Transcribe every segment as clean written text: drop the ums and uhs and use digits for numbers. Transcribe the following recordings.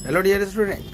Hello dear student,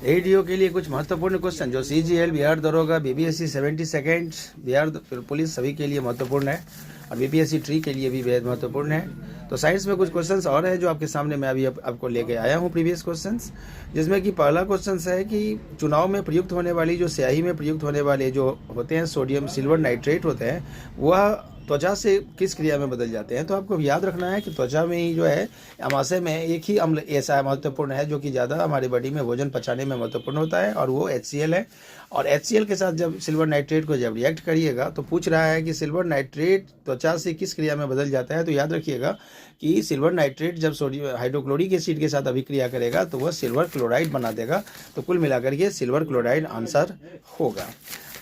ADO के लिए कुछ महत्वपूर्ण क्वेश्चन जो सीजीएल, बिहार दरोगा, बीपीएससी 72 बिहार पुलिस सभी के लिए महत्वपूर्ण है और बीपीएससी ट्री के लिए भी बेहद महत्वपूर्ण है। तो साइंस में कुछ क्वेश्चंस और है जो आपके सामने मैं अभी आपको लेके आया हूँ प्रीवियस क्वेश्चंस, जिसमें कि पहला क्वेश्चन है कि चुनाव में प्रयुक्त होने वाली जो स्याही में प्रयुक्त होने वाले जो होते हैं सोडियम सिल्वर नाइट्रेट होते हैं वह त्वचा से किस क्रिया में बदल जाते हैं। तो आपको याद रखना है कि त्वचा में ही जो है अमाशय में एक ही अम्ल ऐसा महत्वपूर्ण है जो कि ज़्यादा हमारे बॉडी में भोजन पचाने में महत्वपूर्ण होता है और वो HCl है। और HCl के साथ जब सिल्वर नाइट्रेट को जब रिएक्ट करिएगा तो पूछ रहा है कि सिल्वर नाइट्रेट त्वचा से किस क्रिया में बदल जाता है। तो याद रखिएगा कि सिल्वर नाइट्रेट जब सोडियम हाइड्रोक्लोरिक एसिड के साथ अभिक्रिया करेगा तो वह सिल्वर क्लोराइड बना देगा। तो कुल मिलाकर के सिल्वर क्लोराइड आंसर होगा।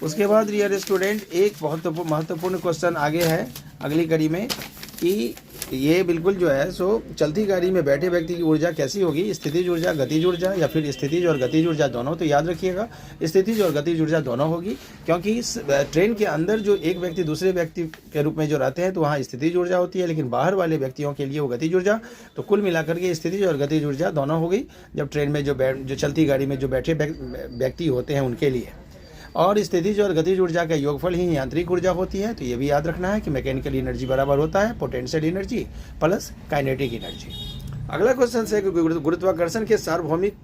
उसके बाद डियर स्टूडेंट एक बहुत महत्वपूर्ण क्वेश्चन आगे है अगली कड़ी में कि ये बिल्कुल जो है सो चलती गाड़ी में बैठे व्यक्ति की ऊर्जा कैसी होगी, स्थितिज ऊर्जा, गतिज ऊर्जा या फिर स्थितिज और गतिज ऊर्जा दोनों। तो याद रखिएगा स्थितिज और गतिज ऊर्जा दोनों होगी, क्योंकि इस ट्रेन के अंदर जो एक व्यक्ति दूसरे व्यक्ति के रूप में जो रहते हैं तो वहाँ स्थितिज ऊर्जा होती है, लेकिन बाहर वाले व्यक्तियों के लिए वो गतिज ऊर्जा। तो कुल मिलाकर के स्थितिज और गतिज ऊर्जा दोनों हो गई जब ट्रेन में जो चलती गाड़ी में जो बैठे व्यक्ति होते हैं उनके लिए। और स्थितिज और गतिज ऊर्जा का योगफल ही यांत्रिक ऊर्जा होती है। तो ये भी याद रखना है कि मैकेनिकल एनर्जी बराबर होता है potential energy plus kinetic energy. अगला क्वेश्चन है कि गुरुत्वाकर्षण के सार्वभौमिक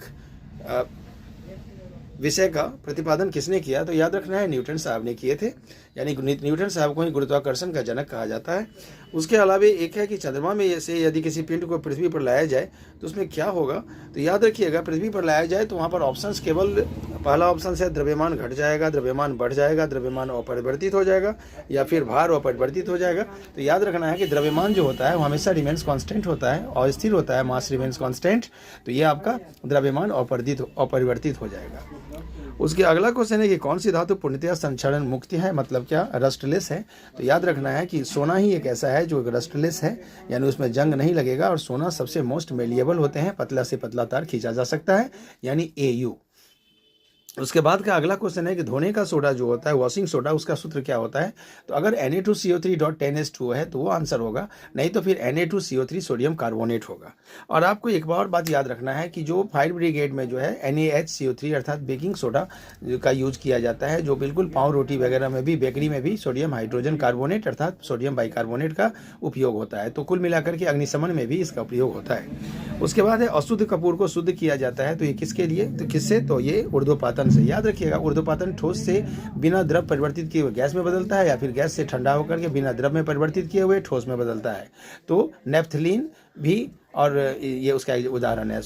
विषय का प्रतिपादन किसने किया। तो याद रखना है न्यूटन साहब ने किए थे, यानी न्यूटन साहब को ही गुरुत्वाकर्षण का जनक कहा जाता है। उसके अलावा एक है कि चंद्रमा में से यदि किसी पिंड को पृथ्वी पर लाया जाए तो उसमें क्या होगा। तो याद रखिएगा पृथ्वी पर लाया जाए तो वहाँ पर ऑप्शंस केवल पहला ऑप्शन है द्रव्यमान घट जाएगा, द्रव्यमान बढ़ जाएगा, द्रव्यमान अपरिवर्तित हो जाएगा या फिर भार अपरिवर्तित हो जाएगा। तो याद रखना है कि द्रव्यमान जो होता है वो हमेशा रिमेन्स कांस्टेंट होता है और स्थिर होता है, मास रिमेन्स कांस्टेंट। तो ये आपका द्रव्यमान अपरिवर्तित हो जाएगा। उसके अगला क्वेश्चन है कि कौन सी धातु पूर्णतया संक्षरण मुक्त है, मतलब क्या रस्टलेस है। तो याद रखना है कि सोना ही एक ऐसा है जो रस्टलेस है, यानी उसमें जंग नहीं लगेगा और सोना सबसे मोस्ट मेलिएबल होते हैं, पतला से पतला तार खींचा जा सकता है यानी AU। उसके बाद का अगला क्वेश्चन है कि धोने का सोडा जो होता है वॉशिंग सोडा उसका सूत्र क्या होता है। तो अगर Na2CO3.10H2 है तो वो आंसर होगा, नहीं तो फिर Na2CO3 सोडियम कार्बोनेट होगा। और आपको एक और बात याद रखना है कि जो फायर ब्रिगेड में जो है NaHCO3 अर्थात बेकिंग सोडा का यूज किया जाता है, जो बिल्कुल पाव रोटी वगैरह में भी बेकरी में भी सोडियम हाइड्रोजन कार्बोनेट अर्थात सोडियम बाइकार्बोनेट का उपयोग होता है। तो कुल मिलाकर के अग्निशमन में भी इसका उपयोग होता है। उसके बाद है अशुद्ध कपूर को शुद्ध किया जाता है। तो ये किसके लिए, तो किससे, तो ये ऊर्ध्वपातन से। याद रखिएगा ऊर्ध्वपातन ठोस से बिना द्रव परिवर्तित किए हुए गैस में बदलता है या फिर गैस से ठंडा होकर के बिना द्रव में परिवर्तित किए हुए ठोस में बदलता है। तो नेफ्थलीन भी और ये उसका उदाहरण है